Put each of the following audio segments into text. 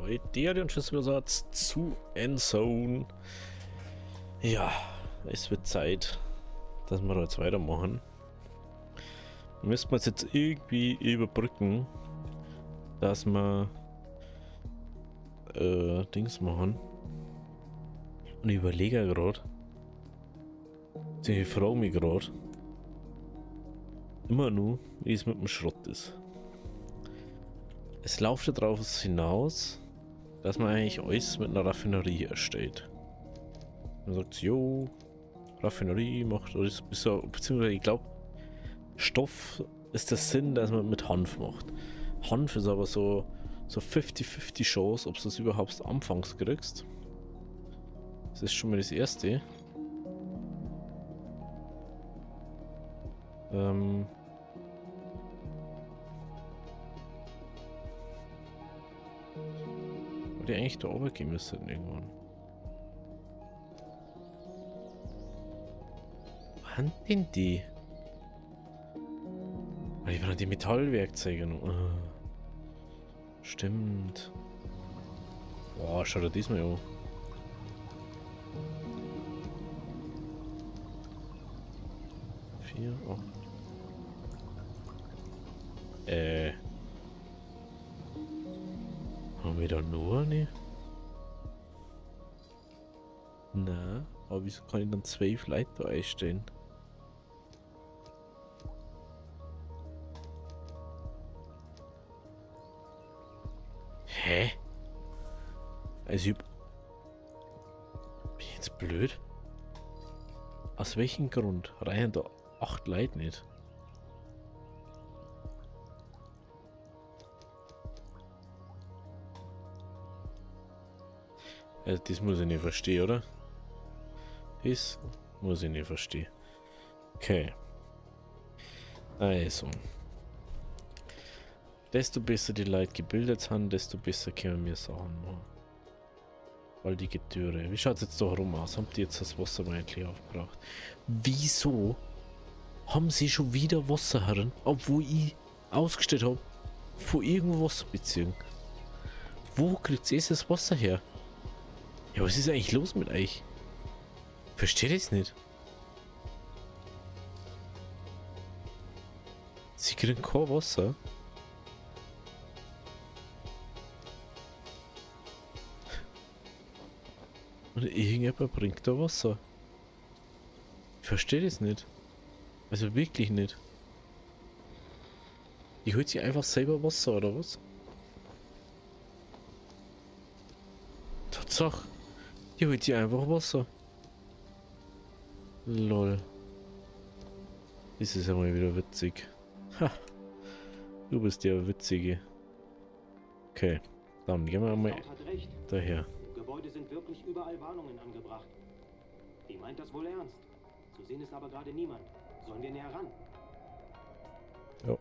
Leute, und Schlüsselbesatz zu Endzone. Ja, es wird Zeit, dass wir jetzt weitermachen. Müssen wir es jetzt irgendwie überbrücken, dass wir Dings machen. Und ich überlege gerade. Ich frage mich gerade immer nur, wie es mit dem Schrott ist. Es läuft ja darauf hinaus, dass man eigentlich alles mit einer Raffinerie erstellt. Man sagt, jo, Raffinerie macht alles, beziehungsweise ich glaube, Stoff ist der Sinn, dass man mit Hanf macht. Hanf ist aber so 50-50 Chance, ob du es überhaupt anfangs kriegst. Das ist schon mal das erste. Die eigentlich da oben gehen müssen irgendwann. Wo haben denn die? Weil die waren die Metallwerkzeuge noch. Stimmt. Boah, schau dir das mal an. Haben wir da nur eine? Na, aber wieso kann ich dann 12 Leute da einstellen? Hä? Also bin ich jetzt blöd? Aus welchem Grund reichen da 8 Leute nicht? Also das muss ich nicht verstehen, oder? Das muss ich nicht verstehen. Okay. Also. Desto besser die Leute gebildet sind, desto besser können wir Sachen machen. Weil die Getüre. Wie schaut es jetzt da rum aus? Habt ihr jetzt das Wasser mal endlich aufgebraucht? Wieso haben sie schon wieder Wasserherren, obwohl ich ausgestellt habe, von irgendwo Wasser beziehen? Wo kriegt ihr das Wasser her? Ja, was ist eigentlich los mit euch? Versteht ihr es nicht? Sie kriegen kein Wasser. Und irgendjemand bringt da Wasser. Ich verstehe das nicht. Also wirklich nicht. Die holt sich einfach selber Wasser, oder was? Tatsache. Die holt sich einfach Wasser. Lol. Das ist ja mal wieder witzig. Ha. Du bist der Witzige. Okay. Dann gehen wir mal daher. Im Gebäude sind wirklich überall Warnungen angebracht. Die meint das wohl ernst. Zu sehen ist aber gerade niemand. Sollen wir näher ran? Ja.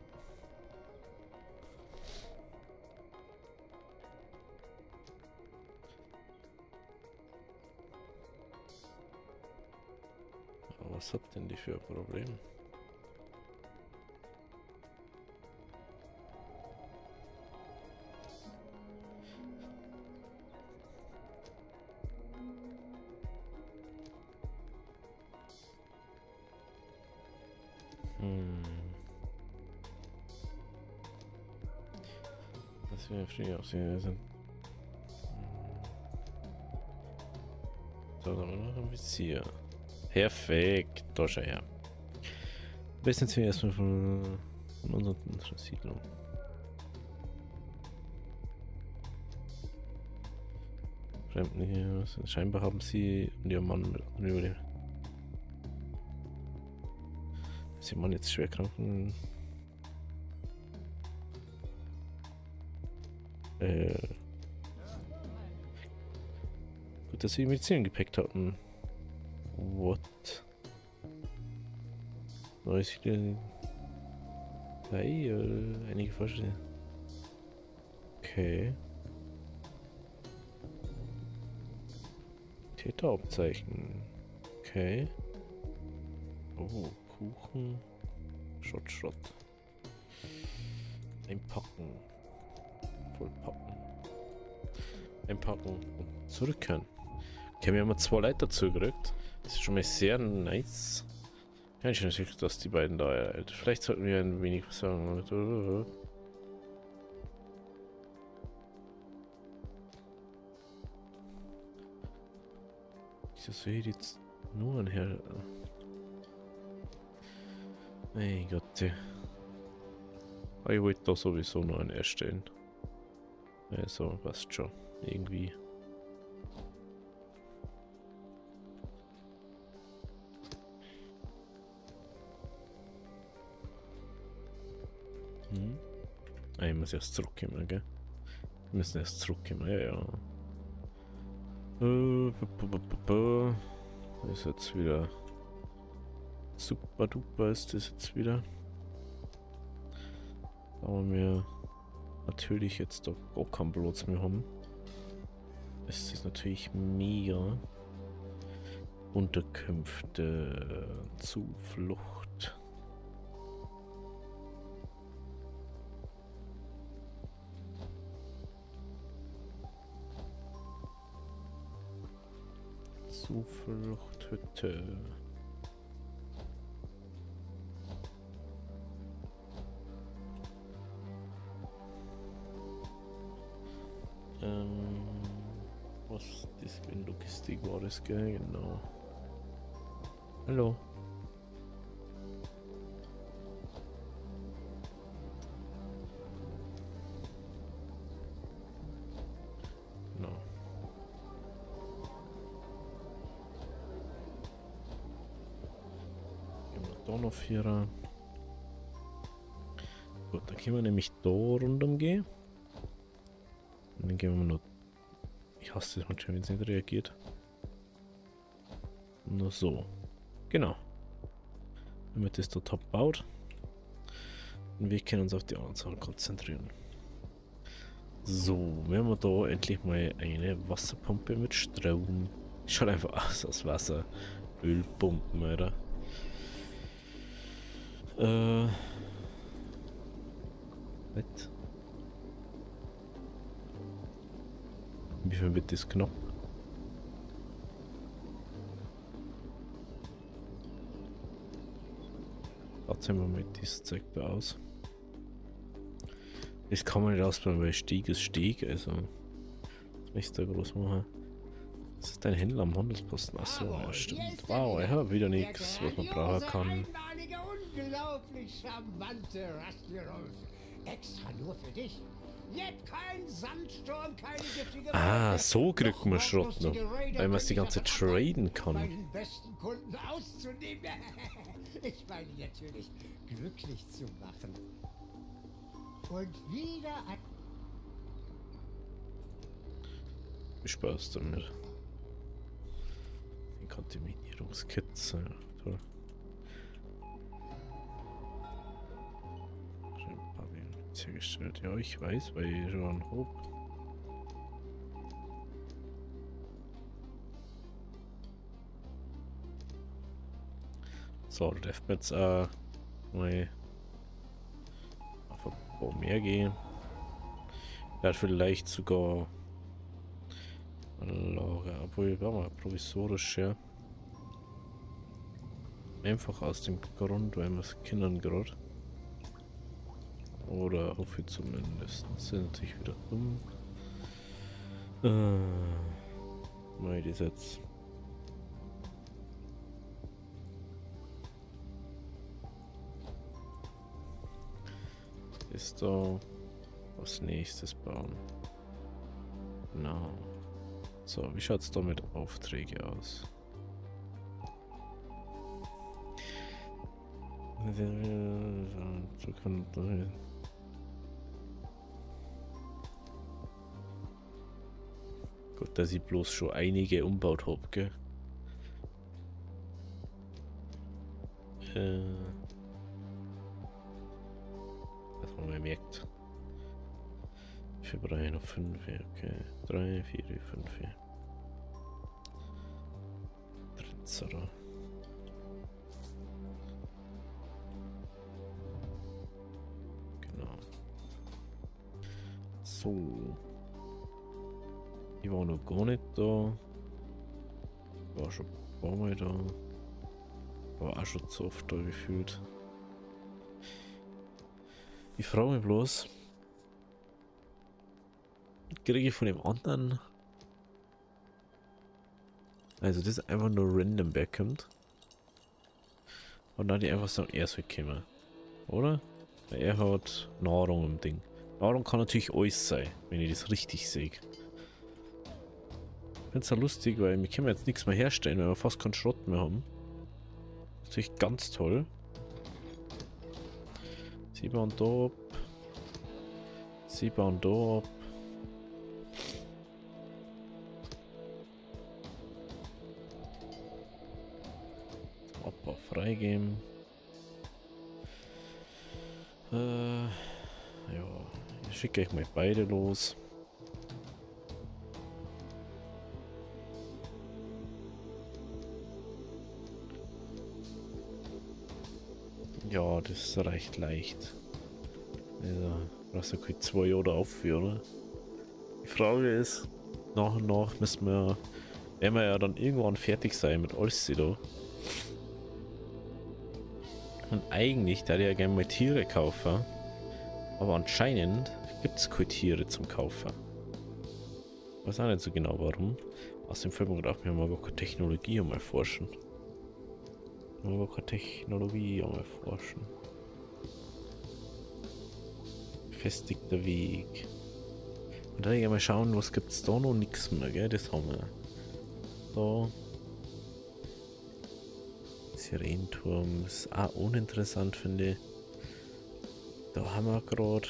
Was habt denn die für ein Problem? Das wäre früher aussehen. So, dann haben wir noch ein Visier. Perfekt, da schau her. Am besten sind wir erstmal von unserer Siedlung. Fremden hier, scheinbar haben sie und ihr Mann mit anderen überlebt. Sie machen jetzt Schwerkranken. Gut, dass sie Medizin gepackt hatten. What? Neues hey, einige Vorschläge. Okay. Täterabzeichen. Okay. Oh, Kuchen. Schrott. Einpacken. Vollpacken. einpacken und zurück können. Okay, wir haben 2 Leiter zugekriegt. Das ist schon mal sehr nice. Ja, ich natürlich, dass die beiden da. Vielleicht sollten wir ein wenig was sagen. Das will jetzt nur ein Herr. Mein Gott. Ich wollte da sowieso noch einen erstellen. Also passt schon. Irgendwie. Ich muss erst zurückkommen, gell? Wir müssen erst zurückkommen, ja. Das ist jetzt wieder super duper ist das jetzt wieder. Aber wir natürlich jetzt da gar keinen Platz mehr haben. Es ist natürlich mega. Unterkünfte, Zuflucht. Zufluchthütte. Was das für Logistik war das, gell? Genau. Hallo. Genau. Gehen wir da noch 4. Gut, dann können wir nämlich da rundum gehen. Und dann gehen wir noch. Ich hasse das manchmal, wenn es nicht reagiert. Nur so. Genau. Wenn man das da top baut. Und wir können uns auf die Anzahl konzentrieren. So, wenn wir da endlich mal eine Wasserpumpe mit Strom. Schaut einfach aus als Wasser. Ölpumpen, oder? Was? Wie viel wird das knapp? Sehen wir mal dieses Zeug da aus. Das kann man nicht ausbauen, weil Stieg ist Stieg, also das möchte ich da groß machen. Das ist ein Händler am Handelsposten. Achso, ja stimmt. Wow, ich habe wieder nichts, was man brauchen kann. Unglaublich charmante Rastlirolf. Extra nur für dich. Jetzt kein Sandsturm, keine giftige Ah, so kriegt man Schrott noch. Weil man es die ganze Zeit traden kann. Meinen besten Kunden auszunehmen. Ich meine natürlich glücklich zu machen. Und wieder ein... Viel Spaß damit. Die Kontaminierungskits, toll. Hergestellt. Ja, ich weiß, weil ich schon hoch. So, da darf man jetzt mal auf ein paar mehr gehen. Ja, vielleicht sogar ein Lager, obwohl wir mal provisorisch, ja. Einfach aus dem Grund, weil wir es kennen gerade. Oder hoffe ich zumindest. Das ist natürlich wieder dumm. Mal das jetzt. Ist da was nächstes bauen. Genau. So, wie schaut es da mit Aufträgen aus? So kann gut, dass ich bloß schon einige umbaut habe, gell? Das haben wir gemerkt. Wir brauchen noch 5, okay. 3, 4, 5. 13. Genau. So. Die war noch gar nicht da. War schon ein paar Mal da. War auch schon zu oft da gefühlt. Ich frage mich bloß, kriege ich von dem anderen, also das ist einfach nur random wegkommt und dann die einfach sagen, er soll kommen, oder? Weil er hat Nahrung im Ding. Nahrung kann natürlich alles sein, wenn ich das richtig sehe. Ich finde es ja lustig, weil wir können jetzt nichts mehr herstellen, weil wir fast keinen Schrott mehr haben. Natürlich ganz toll. Sie bauen da ab. Sie bauen da ab. Abbau freigeben. Ja, ich schicke euch mal beide los. Ja, das reicht leicht. Also, brauchst du keine 2 Jahre aufführen. Die Frage ist, nach und nach müssen wir, werden wir ja dann irgendwann fertig sein mit alles da. Und eigentlich, da ich ja gerne mal Tiere kaufen, aber anscheinend gibt es keine Tiere zum Kaufen. Ich weiß auch nicht so genau warum. Außerdem fällt mir gerade auf, wir haben aber keine Technologie einmal forschen. Aber keine Technologie einmal forschen. Befestigter Weg. Und dann mal schauen, was gibt es da noch? Nichts mehr, gell? Das haben wir. Da. Sirenturm ist auch uninteressant, finde ich. Da haben wir gerade.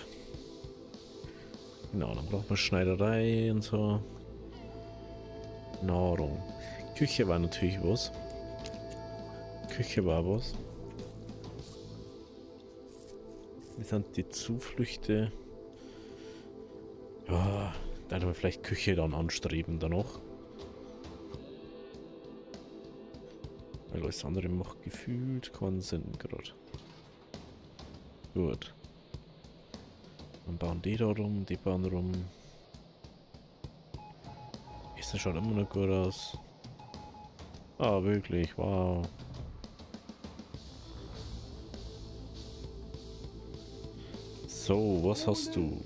Genau, dann braucht man Schneiderei und so. Nahrung. Küche war natürlich was. Küche war was. Wie sind die Zuflüchte? Ja, da hätte man vielleicht Küche dann anstreben danach. Weil alles andere macht gefühlt keinen Sinn gerade. Gut. Dann bauen die da rum, die bauen rum. Das schaut immer noch gut aus. Ah, wirklich, wow. So, was hast du?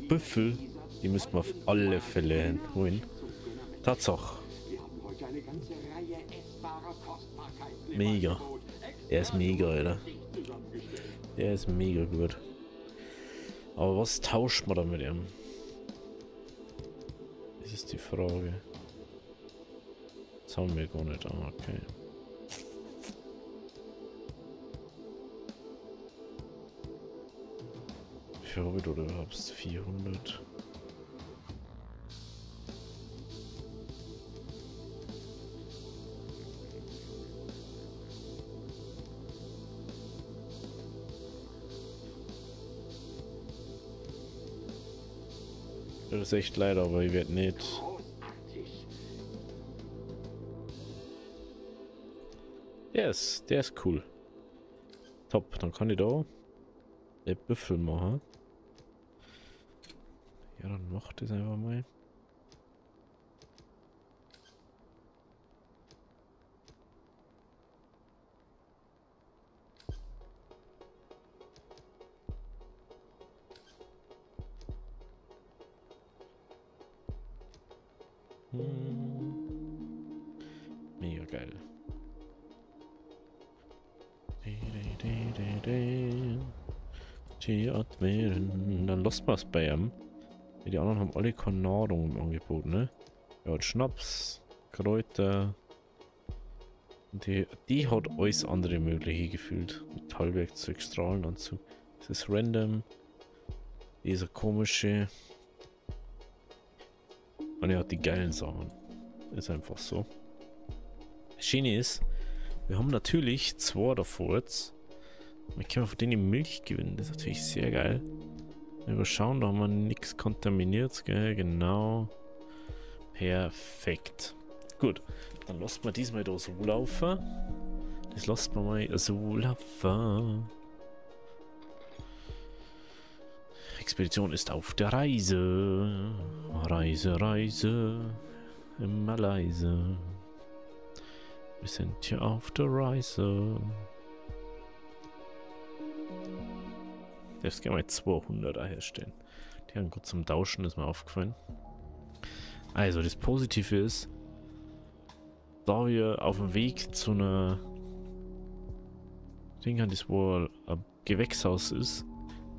Büffel. Die müssen wir auf alle Fälle holen. Tatsache. Mega. Er ist mega, Alter. Der ist mega gut. Aber was tauscht man da mit ihm? Das ist die Frage. Das haben wir gar nicht. Ah, okay. Wie viel habe ich da überhaupt? 400. Das ist echt leider, aber ich werde nicht. Der ist cool. Top, dann kann ich da den Büffel machen. Ja, dann mach das einfach mal. Mega geil. Die Admiren. Dann lassen wir es bei ihm. Die anderen haben alle keine Nahrung im Angebot, ne? Ja, Schnaps, Kräuter. Und die hat alles andere mögliche gefühlt. Metallwerkzeug, Strahlenanzug. Das ist random. Dieser komische. Und er hat die geilen Sachen. Ist einfach so. Das Schöne ist, wir haben natürlich 2 davor jetzt. Wir können von denen Milch gewinnen. Das ist natürlich sehr geil. Wenn wir schauen, da haben wir nichts kontaminiert, gell? Genau. Perfekt. Gut, dann lassen wir diesmal da so laufen. Das lassen wir mal so laufen. Expedition ist auf der Reise. Reise, Reise, immer leise. Wir sind hier auf der Reise. Jetzt gehen wir 200er herstellen. Die haben gut zum Tauschen, ist mir aufgefallen. Also, das Positive ist, da wir auf dem Weg zu einer Ding haben, das wohl ein Gewächshaus ist,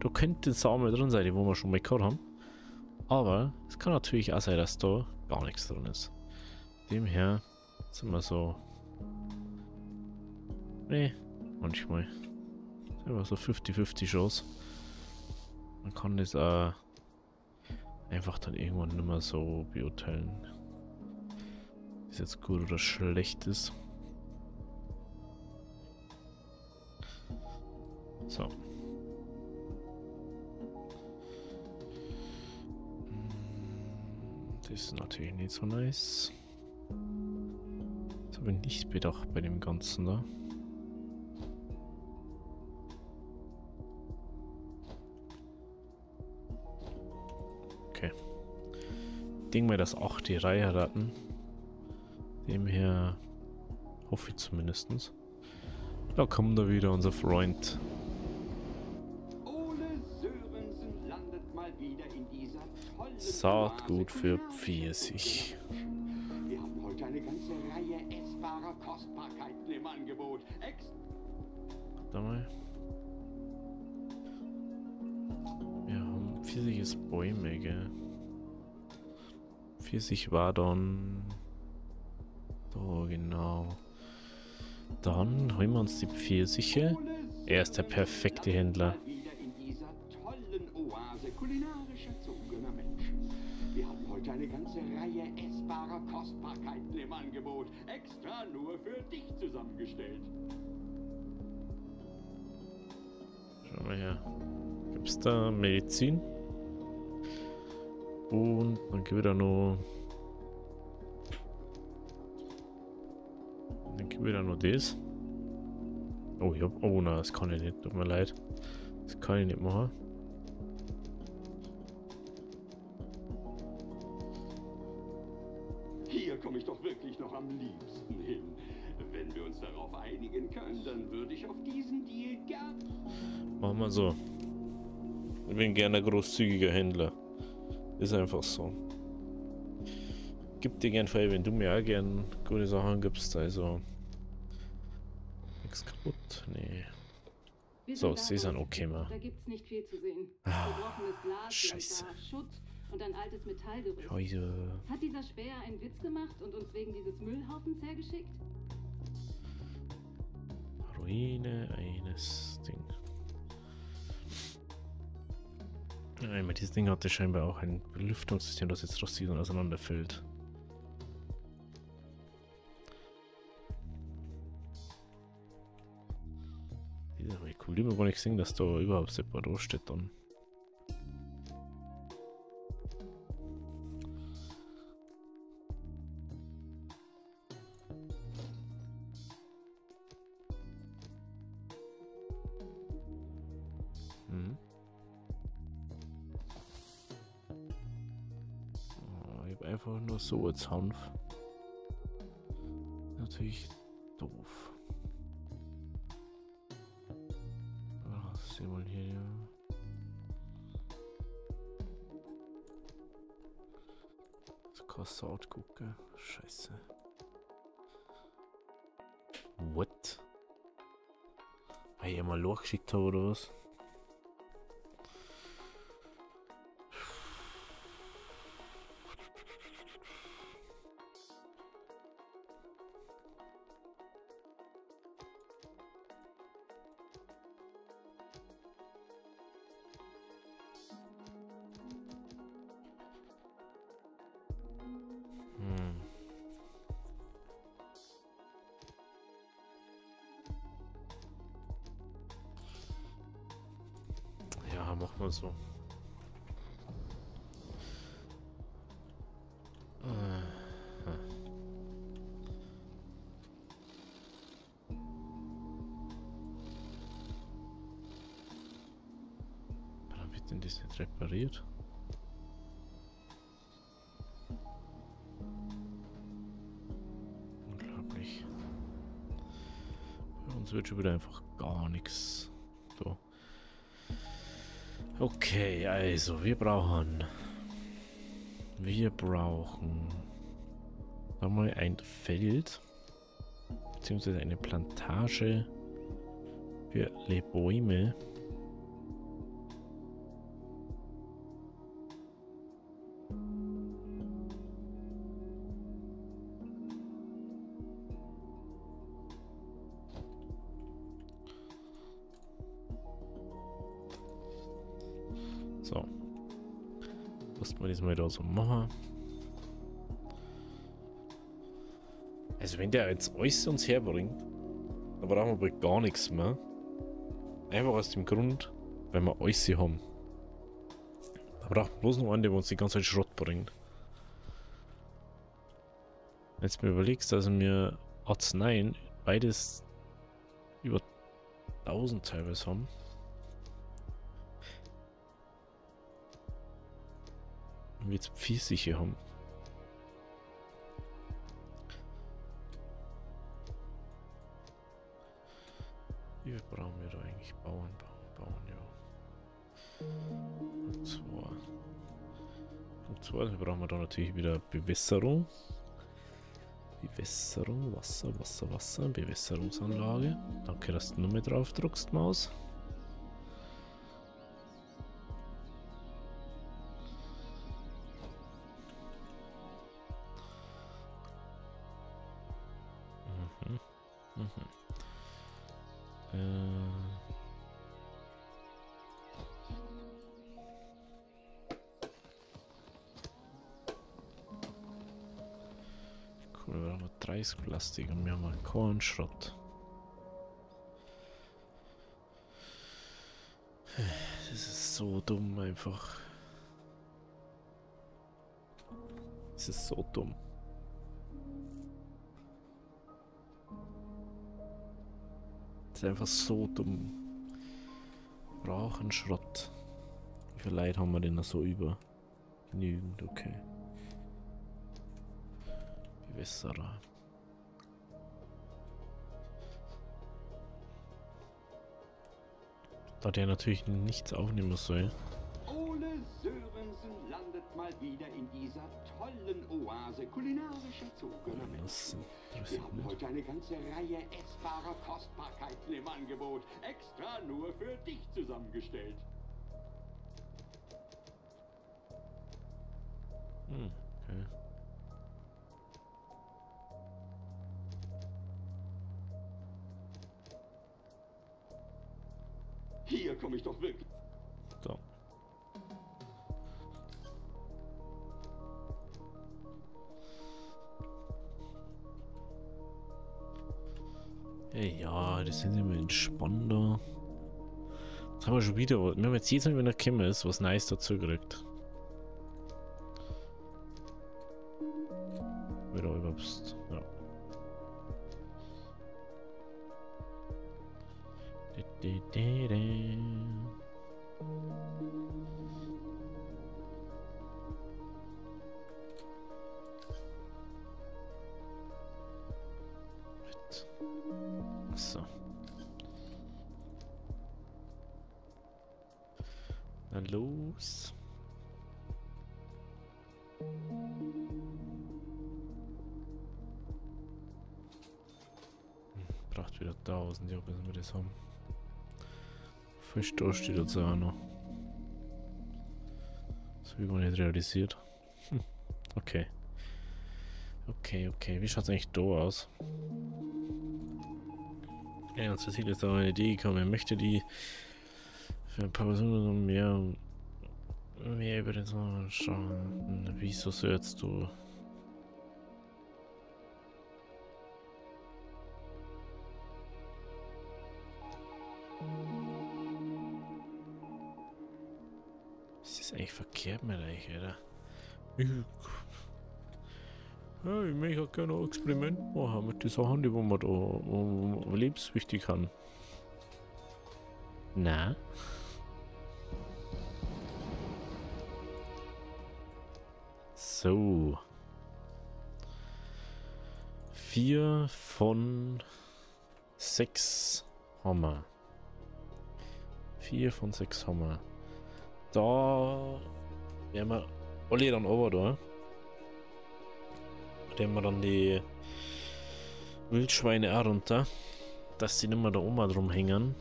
da könnte Samen drin sein, die wo wir schon mal gehabt haben. Aber es kann natürlich auch sein, dass da gar nichts drin ist. Demher sind wir so. Nee, manchmal. Immer so 50-50 Chance. Man kann das auch einfach dann irgendwann nicht mehr so beurteilen, ob es jetzt gut oder schlecht ist. So. Das ist natürlich nicht so nice. Das habe ich nicht bedacht bei dem Ganzen da. Okay. Ich denke mal, dass 8 die Reihe raten. Demher hoffe ich zumindest. Da kommt da wieder unser Freund. Ole Sörensen landet mal wieder in dieser tollen Saatgut Oase für kulinarischer Pfirsich. Menschen. Wir haben heute eine ganze Reihe essbarer Kostbarkeiten im Angebot. Warte mal. Wir haben Pfirsiches Bäume, gell? Pfirsich war dann... Da, genau. Dann holen wir uns die Pfirsiche. Er ist der perfekte Händler. Wieder in dieser tollen Oase kulinarischer zugener Menschen. Wir haben heute eine ganze Reihe essbarer Kostbarkeiten im Angebot. Extra nur für dich zusammengestellt. Schau mal her. Gibt's da Medizin? Und dann gibt es da noch... Dann gibt es da noch das. Oh, ja. Oh nein, das kann ich nicht. Tut mir leid. Das kann ich nicht machen. Hier komme ich doch wirklich noch am liebsten hin. Wenn wir uns darauf einigen können, dann würde ich auf diesen Deal gern... Machen wir so. Ich bin gerne ein großzügiger Händler. Ist einfach so. Gib dir gern frei, wenn du mir auch gern gute Sachen gibst. Also. Nichts kaputt? Nee. So, sie sind okay, mal. Da gibt's nicht viel zu sehen. Ah, Gebrochenes Glas, Scheiße. hier und da Schutt und ein altes Metallgerüst. Scheiße. Hat dieser Späher einen Witz gemacht und uns wegen dieses Müllhaufens hergeschickt? Ruine eines Ding. Einmal dieses Ding hatte scheinbar auch ein Belüftungssystem, das jetzt rostig und auseinanderfällt. Die ist aber cool. Die mir gar nicht gesehen, dass da überhaupt separat steht dann. Mhm. Ich habe einfach nur so als Hanf. Natürlich doof. Sehen wir hier, ja. Das kostet Saat gucken. Scheiße. What? Habe ich mal losgeschickt oder was? Ja, mach mal so. Warum wird denn das nicht repariert? sonst wird schon wieder einfach gar nichts. So. Okay, also wir brauchen mal ein Feld beziehungsweise eine Plantage für Bäume. So. Was wir diesmal da so machen. Also wenn der jetzt alles uns herbringt, dann brauchen wir bald gar nichts mehr. Einfach aus dem Grund, weil wir alles haben. Da brauchen wir bloß noch einen, der uns die ganze Zeit Schrott bringt. Jetzt mir überlegst, dass wir Arzneien beides über 1000 teilweise haben. Und wir jetzt Pfirsiche haben. Wie brauchen wir da eigentlich? Bauen, ja. Und zwar brauchen wir da natürlich wieder Bewässerung. Wasser, Bewässerungsanlage. Danke, dass du nur mit drauf druckst, Maus. Cool, wir haben 30 Plastik und wir haben keinen Schrott. Das ist so dumm einfach. Das ist so dumm. Das ist einfach so dumm. Wir brauchen Schrott. Wie viel Leid haben wir denn da so über? Genügend, okay. Bewässerer. Da der natürlich nichts aufnehmen soll. Ole Sörensen landet mal wieder in dieser tollen Oase kulinarischer Zucker. Wir haben heute eine ganze Reihe essbarer Kostbarkeiten im Angebot. Extra nur für dich zusammengestellt. Okay. Hier komme ich doch wirklich. So. Hey, ja, das sind immer entspannter. Jetzt haben wir schon wieder, wir haben jetzt jedes Mal, wenn er gekommen ist, was Nice dazu gekriegt. Wieder überhaupt, ja. So. Na los. Braucht wieder 1000, ja, bis wir das haben. Fisch da steht jetzt auch noch. Das habe ich gar nicht realisiert. Okay. Okay. Wie schaut es eigentlich da aus? Ja, uns ist jetzt auch eine Idee gekommen. Er möchte die für ein paar Personen mehr über den Sommer schauen. Wieso sollst du? Was ist eigentlich verkehrt mit euch, oder? Ich möchte gerne ein Experiment machen mit den Sachen, die man da lebenswichtig haben. Na? So. 4 von 6 haben wir. 4 von 6 haben wir. Da werden wir alle dann runter da. Da werden wir dann die Wildschweine auch runter. Dass die nicht mehr da oben drum hängen.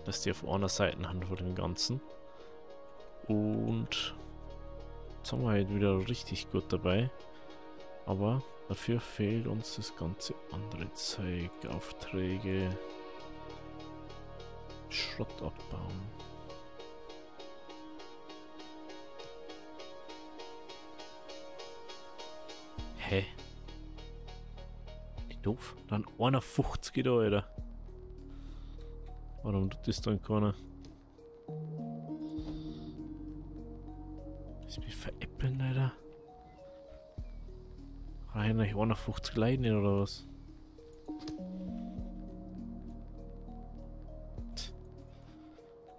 Dass die auf einer Seite haben von dem Ganzen. Und jetzt haben wir halt wieder richtig gut dabei. Aber dafür fehlt uns das ganze andere Zeug. Aufträge. Schrott abbauen. Hä? Wie doof? Dann 51 da, Alter. Warum tut das dann keiner? Das mich veräppeln, Alter. Rein nach 51 Leiden oder was?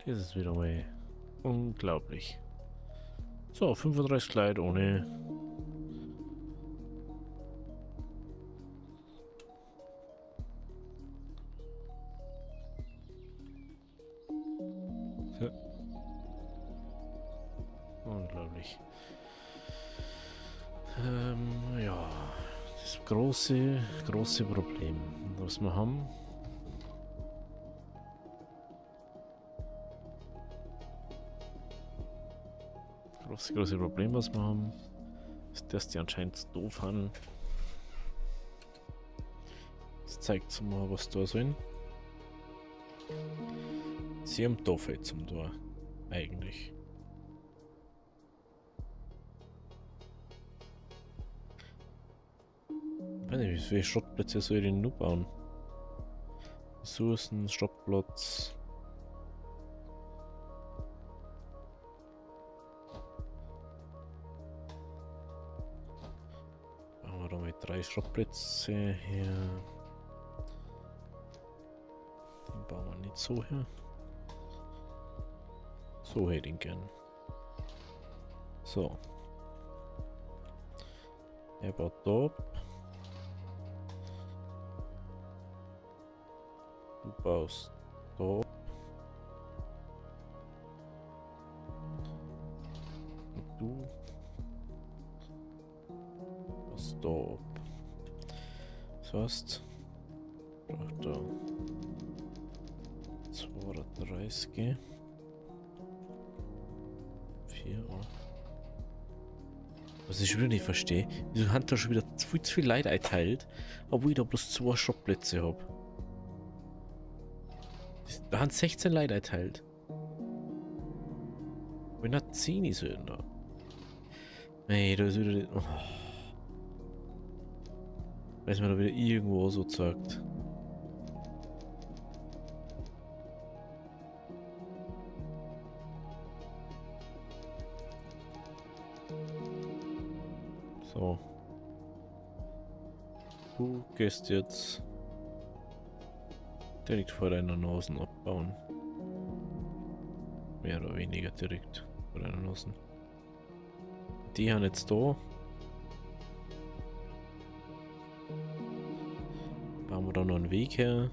Das ist wieder mal unglaublich. So, 35 Leid ohne. So. Unglaublich. Ja, das große Problem, was wir haben. Große Problem, was wir haben, ist, dass die anscheinend doof haben. Das zeigt mal, was da sind. Sie haben doof zum Tor, eigentlich. Ich weiß nicht, wie viele Schrottplätze soll ich denn nur bauen? Ressourcen, Schrottplatz. Machen wir da mal 3 Schrottplätze her. Den bauen wir nicht so her. So hätte ich ihn gern. So. Er baut da. Du baust da. Und du baust da. Das heißt, braucht da 32. 4. Was ich wieder nicht verstehe, wieso hat da schon wieder viel zu viel Leid einteilt, obwohl ich da bloß 2 Shop-Plätze habe. Da haben 16 Leid einteilt. Wenn da 10 ist da. Nee, da ist wieder. Oh. Weiß man da wieder irgendwo so sagt. So. Du gehst jetzt direkt vor deiner Nase abbauen. Mehr oder weniger direkt vor deiner Nase. Die haben jetzt da. Bauen wir da noch einen Weg her.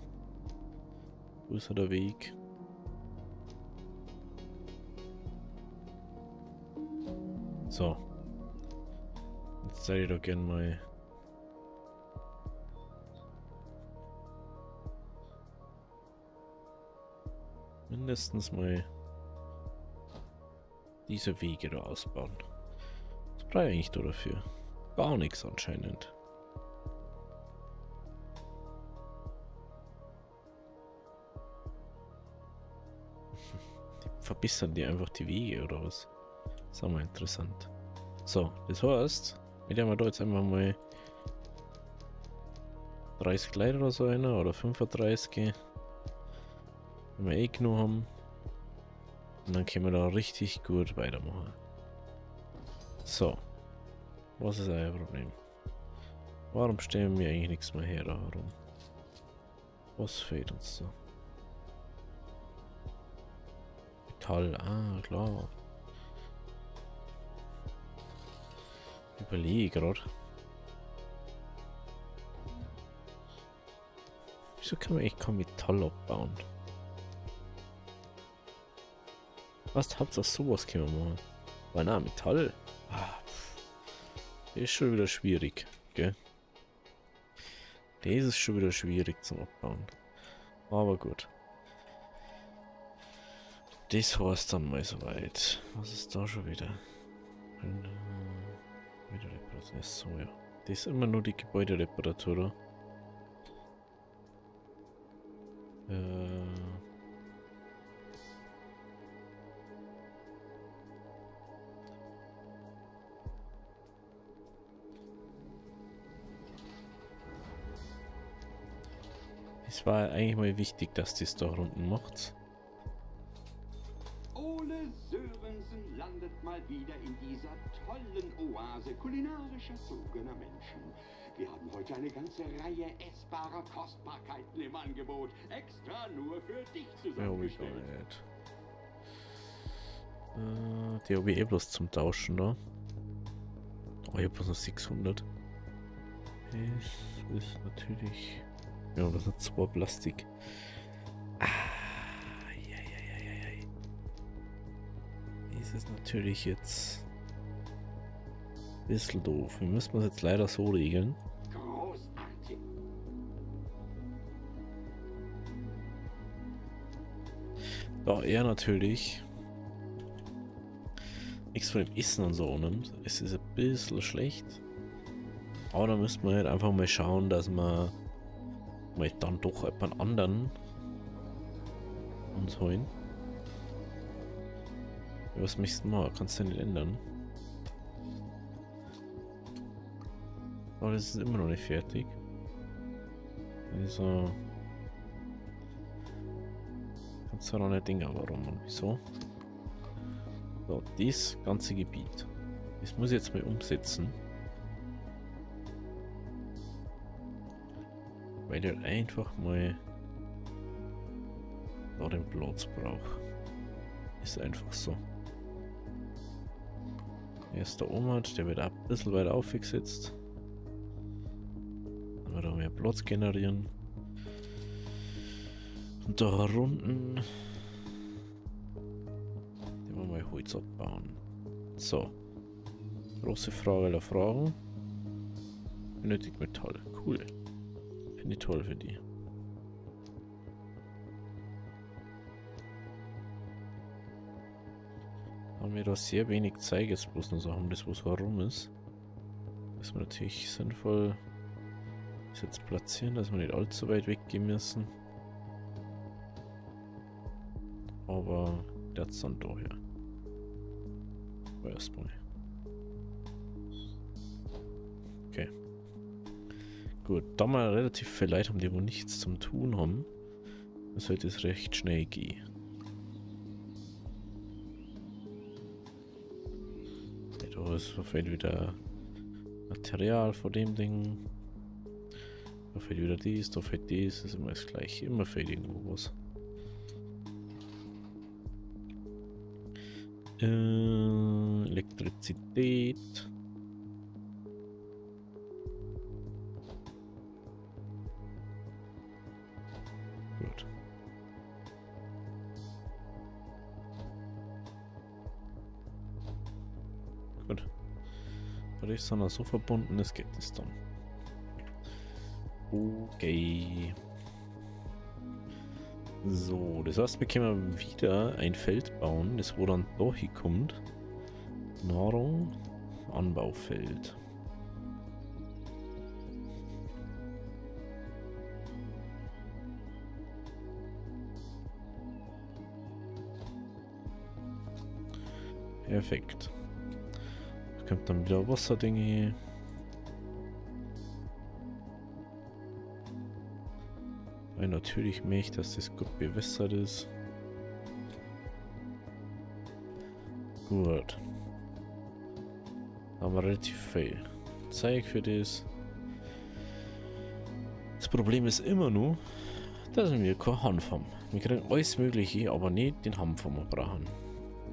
Wo ist der Weg? So. Jetzt zeige ich doch gerne mal. Mindestens mal diese Wege da ausbauen. Was brauche ich eigentlich da dafür? Gar nichts anscheinend. Die verbessern die einfach die Wege oder was? Das ist auch mal interessant. So, das heißt, wir haben da jetzt einfach mal 30 Kleider oder so einer oder 35. Wenn wir eh genug haben. Und dann können wir da richtig gut weitermachen. So. Was ist euer Problem? Warum stellen wir eigentlich nichts mehr her da herum? Was fehlt uns da? Metall, ah klar. Überlege gerade. Wieso kann man echt kein Metall abbauen? Was habt ihr sowas können wir machen? Weil na, Metall. Das ist schon wieder schwierig, gell? Das ist schon wieder schwierig zum Abbauen. Aber gut. Das heißt dann mal soweit. Was ist da schon wieder? Wieder Reparatur. So, ja. Das ist immer nur die Gebäudereparatur. Es war eigentlich mal wichtig, dass das da unten macht. Ole Sörensen landet mal wieder in dieser tollen Oase kulinarischer erzogener Menschen. Wir haben heute eine ganze Reihe essbarer Kostbarkeiten im Angebot. Extra nur für dich zusammengestellt. Die habe ich eh bloß zum Tauschen, ne? Oh, ich habe bloß noch 600. Das ist natürlich... Ja, das sind 2 Plastik. Das ist natürlich jetzt ein bisschen doof. Wir müssen es jetzt leider so regeln. Großartig. Da er natürlich nichts von dem Essen und so nimmt, es ist ein bisschen schlecht. Aber da müssen wir halt einfach mal schauen, dass wir mal dann doch jemand anderen uns holen. Was möchtest du machen? Kannst du nicht ändern. Aber das ist immer noch nicht fertig. Also kannst du auch nicht denken, warum und wieso. So, das ganze Gebiet. Das muss ich jetzt mal umsetzen. Weil ich einfach mal da den Platz brauche. Ist einfach so. Erst der Omat, der wird auch ein bisschen weiter aufgesetzt. Dann wird auch mehr Platz generieren. Und da unten den wir mal Holz abbauen. So. Große Frage der Fragen. Benötigt Metall. Cool. Finde ich toll für die. Haben wir da sehr wenig Zeit jetzt bloß noch so haben, das was warum ist. Das ist natürlich sinnvoll, das jetzt platzieren, dass wir nicht allzu weit weggehen müssen. Aber der hat es dann daher. Aber erstmal. Okay. Gut, da wir relativ viele Leute haben, die wo nichts zum Tun haben, sollte es recht schnell gehen. Da fehlt wieder Material von dem Ding. Da fehlt wieder dies, da fehlt dies, das ist immer das gleiche. Immer fehlt irgendwo was. Elektrizität. Gut. Gut. Dadurch sind wir so verbunden, es geht es dann. Okay. So, das heißt, wir können wieder ein Feld bauen, das wo dann da hinkommt. Nahrung, Anbaufeld. Perfekt. Da kommt dann wieder Wasserdinge. Weil natürlich möchte ich, dass das gut bewässert ist. Gut. Da haben wir relativ viel Zeug für das. Das Problem ist immer nur, dass wir keinen Hanf haben. Wir kriegen alles Mögliche, aber nicht den Hanf, den wir brauchen.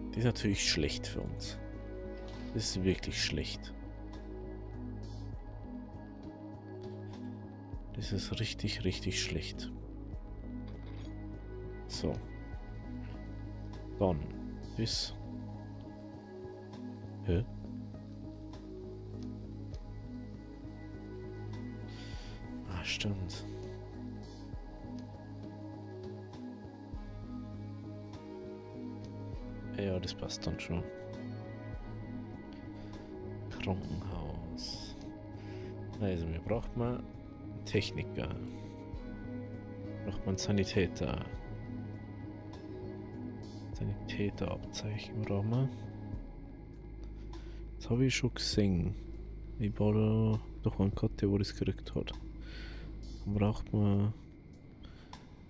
Das ist natürlich schlecht für uns. Das ist wirklich schlecht. Das ist richtig, richtig schlecht. So. Dann ist... Hä? Ah, stimmt. Ja, das passt dann schon. Krankenhaus. Also, wir brauchen mal Techniker. Braucht man Sanitäter. Sanitäterabzeichen brauchen wir. Das habe ich schon gesehen. Ich war da doch ein Karte, wo das gekriegt hat. Dann braucht man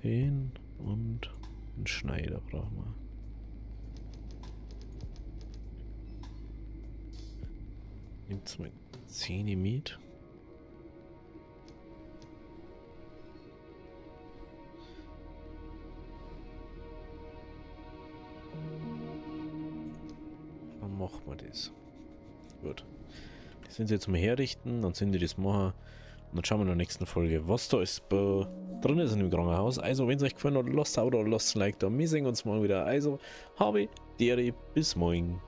den und einen Schneider brauchen wir. Nimmt's mal 10 mit. Dann machen wir das. Gut. Das sind sie jetzt zum Herrichten, dann sind die das machen. Und dann schauen wir in der nächsten Folge, was da ist drin ist in dem Krankenhaus. Also, wenn es euch gefallen hat, lasst ein Abo da, lasst ein Like da. Wir sehen uns morgen wieder. Also, habe Deri, bis morgen.